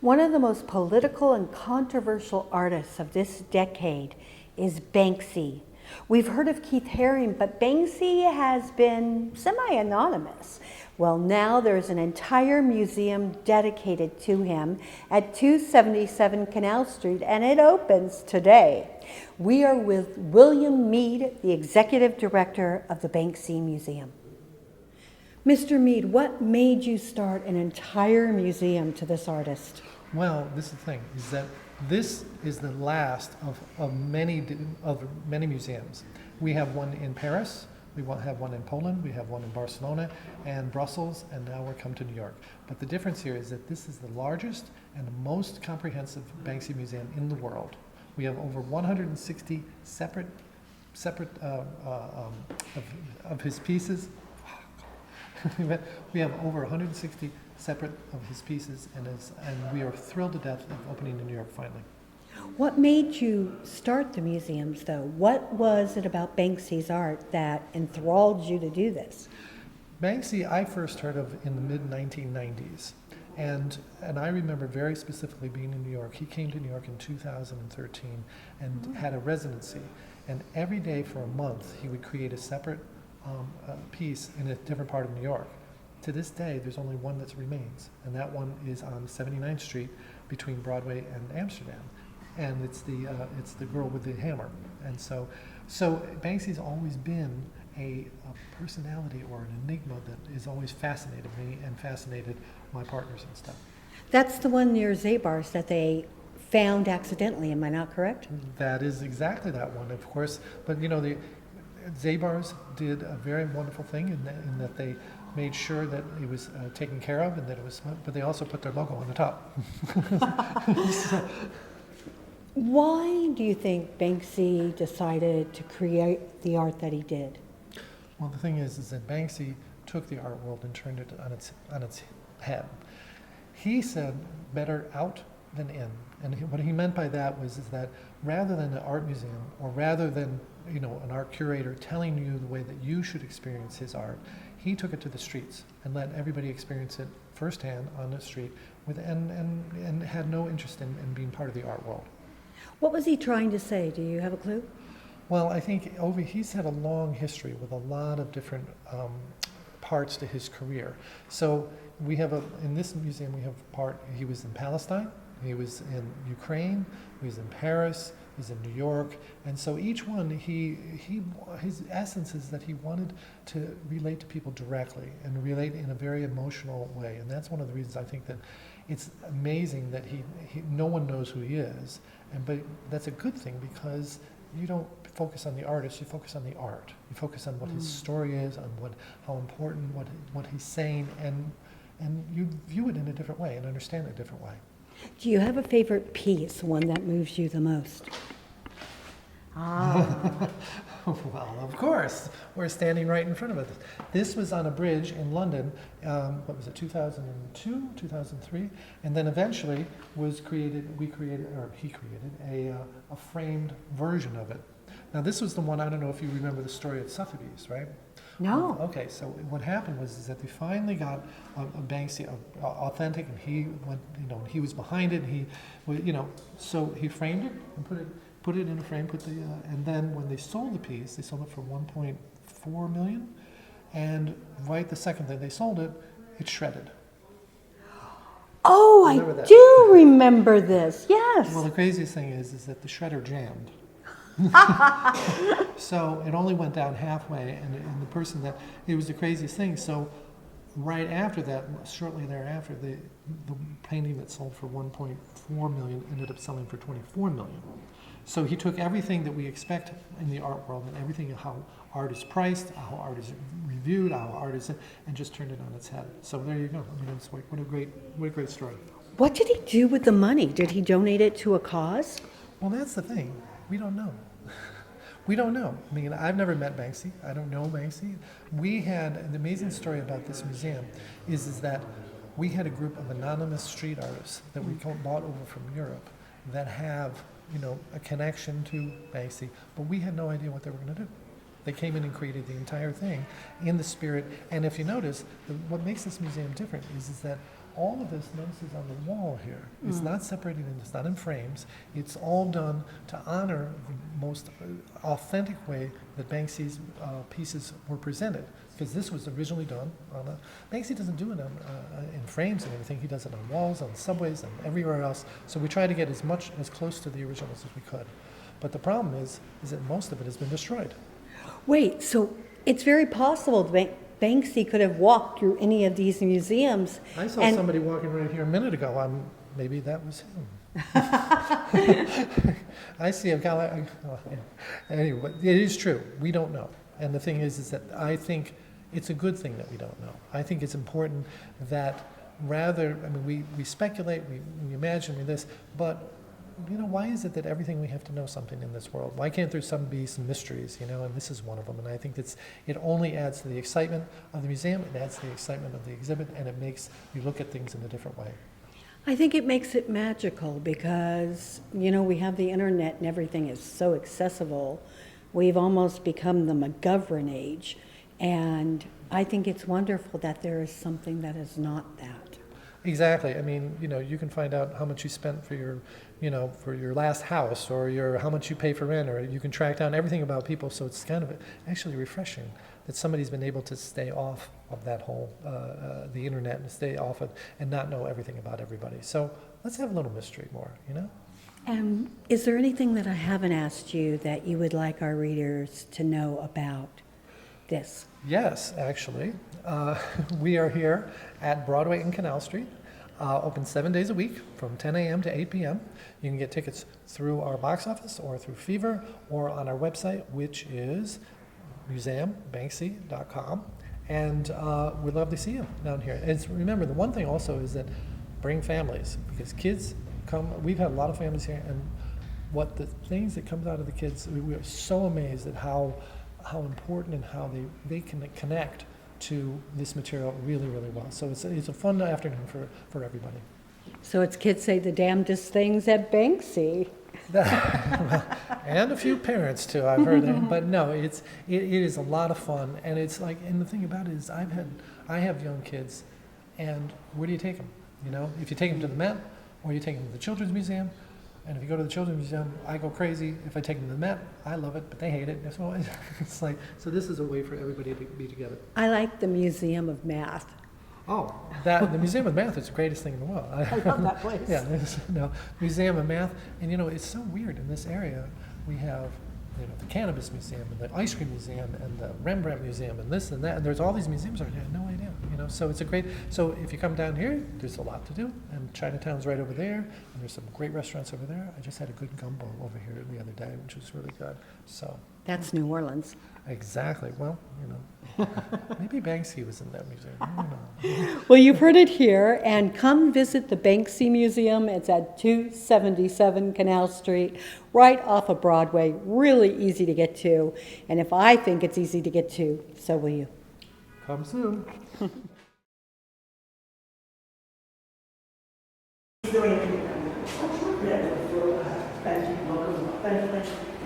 One of the most political and controversial artists of this decade is Banksy. We've heard of Keith Haring, but Banksy has been semi-anonymous. Well, now there's an entire museum dedicated to him at 277 Canal Street, and it opens today. We are with William Mead, the executive director of the Banksy Museum. Mr. Mead, what made you start an entire museum to this artist? Well, this is the thing, is that this is the last of many museums. We have one in Paris, we have one in Poland, we have one in Barcelona and Brussels, and now we're come to New York. But the difference here is that this is the largest and the most comprehensive Banksy museum in the world. We have over 160 separate of his pieces. We have over 160 separate of his pieces, and we are thrilled to death of opening in New York finally. What made you start the museums, though? What was it about Banksy's art that enthralled you to do this? Banksy I first heard of in the mid-1990s, and I remember very specifically being in New York. He came to New York in 2013 and had a residency, and every day for a month he would create a separate piece in a different part of New York. To this day, there's only one that remains, and that one is on 79th Street between Broadway and Amsterdam, and it's the girl with the hammer. And so Banksy's always been a personality or an enigma that has always fascinated me and fascinated my partners and stuff. That's the one near Zabar's that they found accidentally, am I not correct? That is exactly that one, of course. But you know, the Zabar's did a very wonderful thing in that they made sure that it was taken care of and that it was, but they also put their logo on the top. Why do you think Banksy decided to create the art that he did? Well, the thing is that Banksy took the art world and turned it on its head. He said better out than in, and what he meant by that was that rather than an art museum or rather than an art curator telling you the way that you should experience his art, he took it to the streets and let everybody experience it firsthand on the street and had no interest in being part of the art world. What was he trying to say? Do you have a clue? Well, I think he's had a long history with a lot of different parts to his career. So we have in this museum we have he was in Palestine, he was in Ukraine, he was in Paris, he's in New York, and so each one, his essence is that he wanted to relate to people directly and relate in a very emotional way, and that's one of the reasons I think that it's amazing that no one knows who he is, but that's a good thing because you don't focus on the artist, you focus on the art. You focus on what his story is, on how important, what he's saying, and you view it in a different way and understand it a different way. Do you have a favorite piece, one that moves you the most? Well, of course. We're standing right in front of it. This was on a bridge in London, 2002, 2003, and then eventually he created a framed version of it. Now this was the one, I don't know if you remember the story at Sotheby's, right? No. Okay, so what happened was that they finally got a Banksy authentic, and he went, he was behind it, and so he framed it and put it in a frame, and then when they sold the piece, they sold it for 1.4 million, and right the second that they sold it, it shredded. Oh, I do remember this, yes. Well, the craziest thing is that the shredder jammed. So it only went down halfway, and the person it was the craziest thing. So right after that, shortly thereafter, the painting that sold for 1.4 million ended up selling for 24 million. So he took everything that we expect in the art world and everything how art is priced, how art is reviewed, how art is, and just turned it on its head. So there you go. I mean, what a great story. What did he do with the money? Did he donate it to a cause? Well, that's the thing. We don't know. We don't know. I mean, I've never met Banksy. I don't know Banksy. We had the amazing story about this museum is that we had a group of anonymous street artists that we bought over from Europe that have a connection to Banksy, but we had no idea what they were going to do. They came in and created the entire thing in the spirit. And if you notice, what makes this museum different is that all of this, notice, is on the wall here. It's not separated, and it's not in frames. It's all done to honor the most authentic way that Banksy's pieces were presented. Because this was originally done on a, Banksy doesn't do it in frames and everything. He does it on walls, on subways, and everywhere else. So we try to get as close to the originals as we could. But the problem is that most of it has been destroyed. Wait, so it's very possible Banksy could have walked through any of these museums. I saw and somebody walking right here a minute ago. Maybe that was him. I see him kind of like, anyway, but it is true. We don't know. And the thing is that I think it's a good thing that we don't know. I think it's important that rather, I mean, we speculate, we imagine this, but why is it that everything we have to know something in this world? Why can't there be some mysteries, and this is one of them. And I think it only adds to the excitement of the museum, it adds to the excitement of the exhibit, and it makes you look at things in a different way. I think it makes it magical because, we have the internet and everything is so accessible. We've almost become the McGovern age. And I think it's wonderful that there is something that is not that. Exactly. I mean, you can find out how much you spent for your last house, or how much you pay for rent, or you can track down everything about people. So it's kind of actually refreshing that somebody's been able to stay off of that whole, the internet, and stay off it and not know everything about everybody. So let's have a little mystery more, And is there anything that I haven't asked you that you would like our readers to know about this? Yes, actually. We are here at Broadway and Canal Street, open 7 days a week from 10 a.m. to 8 p.m. You can get tickets through our box office or through Fever or on our website, which is museumbanksy.com. And we'd love to see you down here. And remember, the one thing also is that bring families, because kids come. We've had a lot of families here, and what the things that comes out of the kids, we are so amazed at how important and how they can connect to this material really, really well. So it's a fun afternoon for everybody. So it's kids say the damnedest things at Banksy. And a few parents too, I've heard that. But no, it is a lot of fun, and it's like, and the thing about it is I have young kids, and where do you take them? If you take them to the Met, or you take them to the Children's Museum. And if you go to the Children's Museum, I go crazy. If I take them to the Met, I love it, but they hate it. So it's like, so this is a way for everybody to be together. I like the Museum of Math. Oh, the Museum of Math is the greatest thing in the world. I love that place. Yeah, Museum of Math. And it's so weird in this area. We have the Cannabis Museum and the Ice Cream Museum and the Rembrandt Museum and this and that. And there's all these museums around here. I had no idea. So it's so if you come down here, there's a lot to do. And Chinatown's right over there. And there's some great restaurants over there. I just had a good gumbo over here the other day, which was really good. So that's New Orleans. Exactly. Well, maybe Banksy was in that museum. I don't know. Well, you've heard it here, and come visit the Banksy Museum. It's at 277 Canal Street, right off of Broadway. Really easy to get to. And if I think it's easy to get to, so will you. Come soon. Thank you.